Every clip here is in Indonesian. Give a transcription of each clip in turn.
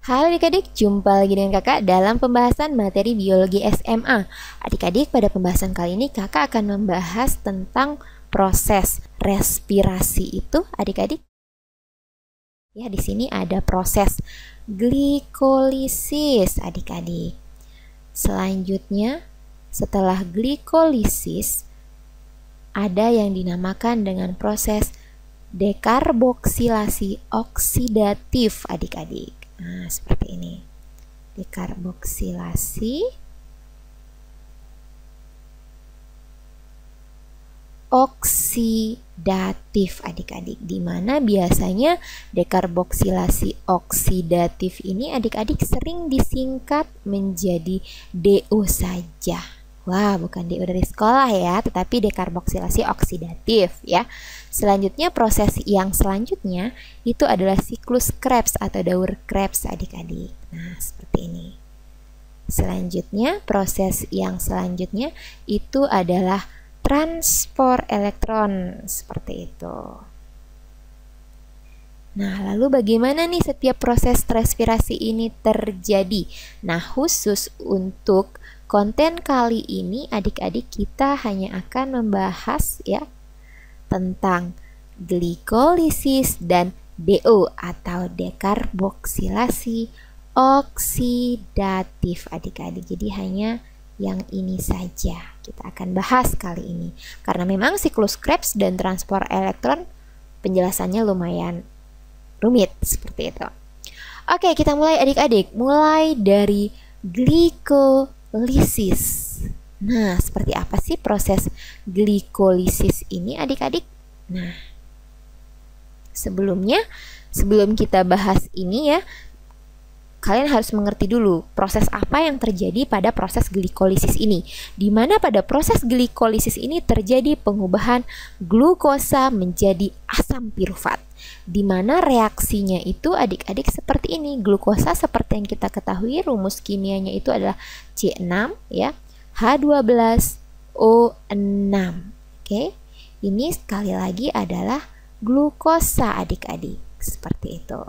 Halo adik-adik, jumpa lagi dengan kakak dalam pembahasan materi biologi SMA. Adik-adik, pada pembahasan kali ini kakak akan membahas tentang proses respirasi itu, adik-adik. Ya, di sini ada proses glikolisis, adik-adik. Selanjutnya, setelah glikolisis, ada yang dinamakan dengan proses dekarboksilasi oksidatif, adik-adik. Nah, seperti ini. Dekarboksilasi oksidatif, adik-adik. Di mana biasanya dekarboksilasi oksidatif ini adik-adik sering disingkat menjadi DO saja. Wah, bukan DO dari sekolah ya, tetapi dekarboksilasi oksidatif ya. Selanjutnya proses yang selanjutnya itu adalah siklus Krebs atau daur Krebs, adik-adik. Nah, seperti ini. Selanjutnya, proses yang selanjutnya itu adalah transport elektron, seperti itu. Nah, lalu bagaimana nih setiap proses respirasi ini terjadi? Nah, khusus untuk konten kali ini adik-adik kita hanya akan membahas ya tentang glikolisis dan DO atau dekarboksilasi oksidatif, adik-adik. Jadi hanya yang ini saja kita akan bahas kali ini. Karena memang siklus Krebs dan transport elektron penjelasannya lumayan rumit seperti itu. Oke, kita mulai adik-adik. Mulai dari glikolisis. Nah, seperti apa sih proses glikolisis ini adik-adik? Nah, sebelum kita bahas ini ya, kalian harus mengerti dulu proses apa yang terjadi pada proses glikolisis ini. Di mana pada proses glikolisis ini terjadi pengubahan glukosa menjadi asam pirufat. Di mana reaksinya itu adik-adik seperti ini. Glukosa seperti yang kita ketahui rumus kimianya itu adalah C6 ya, H12O6. Oke. Ini sekali lagi adalah glukosa, adik-adik. Seperti itu.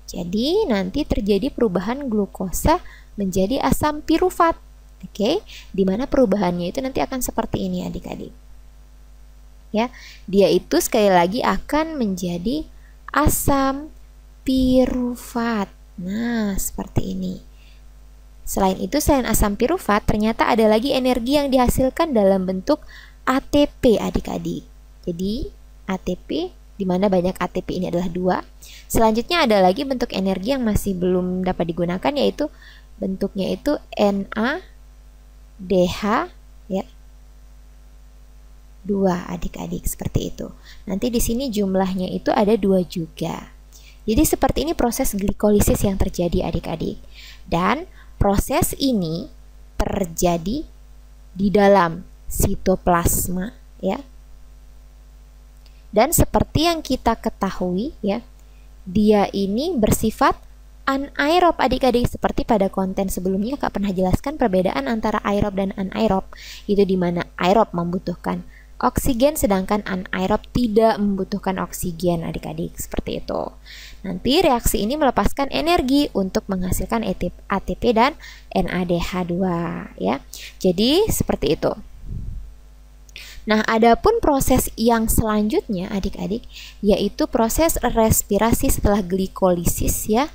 Jadi nanti terjadi perubahan glukosa menjadi asam pirufat. Oke, di mana perubahannya itu nanti akan seperti ini adik-adik. Ya, dia itu sekali lagi akan menjadi asam pirufat. Nah, seperti ini. Selain itu, selain asam pirufat, ternyata ada lagi energi yang dihasilkan dalam bentuk ATP, adik-adik. Jadi, ATP di mana banyak ATP ini adalah 2. Selanjutnya ada lagi bentuk energi yang masih belum dapat digunakan, yaitu bentuknya itu NADH ya. 2 adik-adik, seperti itu. Nanti di sini jumlahnya itu ada 2 juga. Jadi seperti ini proses glikolisis yang terjadi adik-adik. Dan proses ini terjadi di dalam sitoplasma ya. Dan seperti yang kita ketahui ya, dia ini bersifat anaerob adik-adik. Seperti pada konten sebelumnya Kak pernah jelaskan perbedaan antara aerob dan anaerob. Itu dimana aerob membutuhkan oksigen sedangkan anaerob tidak membutuhkan oksigen adik-adik. Seperti itu. Nanti reaksi ini melepaskan energi untuk menghasilkan ATP dan NADH2 ya. Jadi seperti itu. Nah, adapun proses yang selanjutnya adik-adik yaitu proses respirasi setelah glikolisis ya.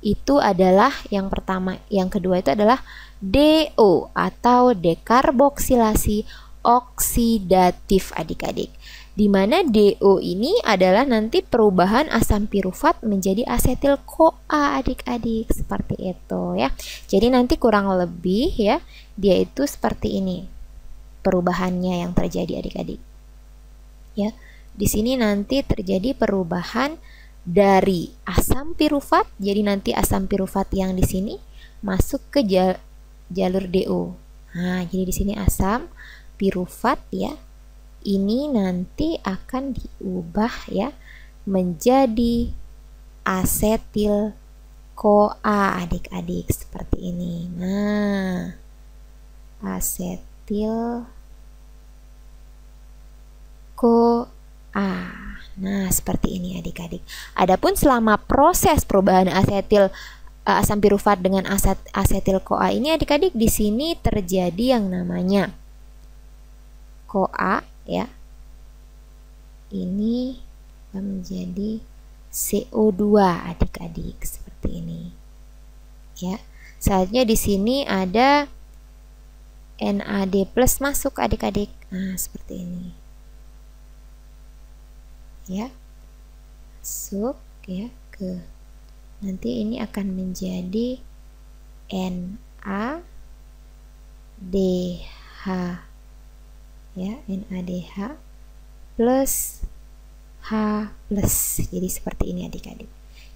Itu adalah yang pertama, yang kedua itu adalah DO atau dekarboksilasi oksidatif adik-adik. Di mana DO ini adalah nanti perubahan asam pirufat menjadi asetil CoA adik-adik, seperti itu ya. Jadi nanti kurang lebih ya, dia itu seperti ini. Perubahannya yang terjadi adik-adik. Ya, di sini nanti terjadi perubahan dari asam pirufat. Jadi nanti asam pirufat yang di sini masuk ke jalur DO. Nah, jadi di sini asam pirufat ya. Ini nanti akan diubah ya menjadi asetil CoA adik-adik, seperti ini. Nah, asetil CoA. Nah, seperti ini adik-adik. Adapun selama proses perubahan asetil asam pirufat dengan asetil-CoA ini adik-adik, di sini terjadi yang namanya CoA ya. Ini menjadi CO2 adik-adik seperti ini. Ya. Selanjutnya di sini ada NAD+ masuk adik-adik. Nah, seperti ini. Ya. Masuk ya ke, nanti ini akan menjadi NADH ya, NADH plus H+. Jadi seperti ini adik-adik.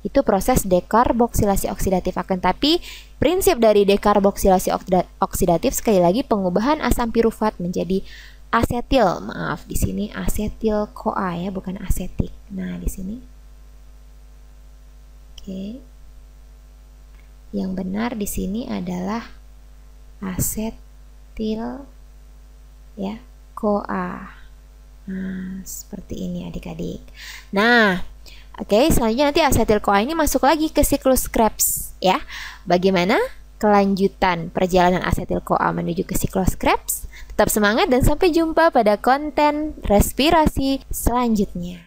Itu proses dekarboksilasi oksidatif. Akan tapi prinsip dari dekarboksilasi oksidatif sekali lagi pengubahan asam pirufat menjadi asetil. Maaf, di sini asetil CoA ya, bukan asetik. Nah, di sini. Oke. Yang benar di sini adalah asetil ya, CoA. Nah, seperti ini adik-adik. Nah, oke, selanjutnya nanti asetil-CoA ini masuk lagi ke siklus Krebs ya. Bagaimana kelanjutan perjalanan asetil-CoA menuju ke siklus Krebs? Tetap semangat dan sampai jumpa pada konten respirasi selanjutnya.